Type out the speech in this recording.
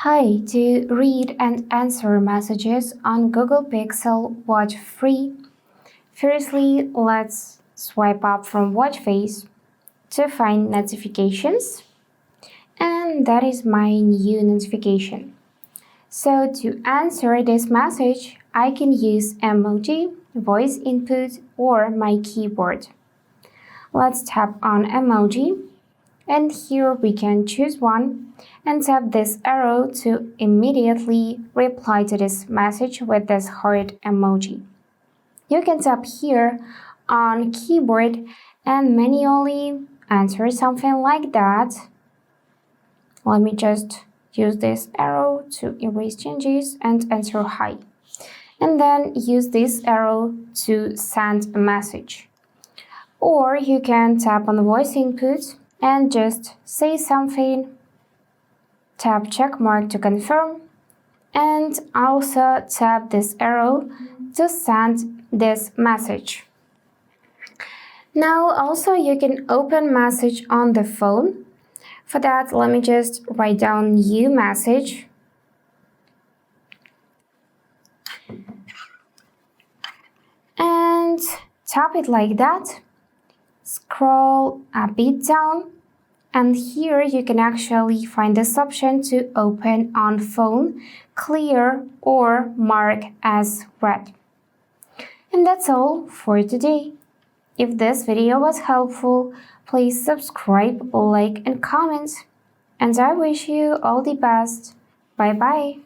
Hi, to read and answer messages on Google Pixel Watch Free. Firstly, let's swipe up from watch face to find notifications, and that is my new notification. So to answer this message, I can use emoji, voice input, or my keyboard. Let's tap on emoji, and here we can choose one and tap this arrow to immediately reply to this message with this heart emoji. You can tap here on keyboard and manually answer something like that. Let me just use this arrow to erase changes and answer hi. And then use this arrow to send a message. Or you can tap on the voice input and just say something. Tap check mark to confirm, and also tap this arrow to send this message. Now also you can open message on the phone. For that, let me just write down new message. And tap it like that. Scroll a bit down. And here you can actually find this option to open on phone, clear, or mark as read. And that's all for today. If this video was helpful, please subscribe, like, and comment. And I wish you all the best. Bye bye.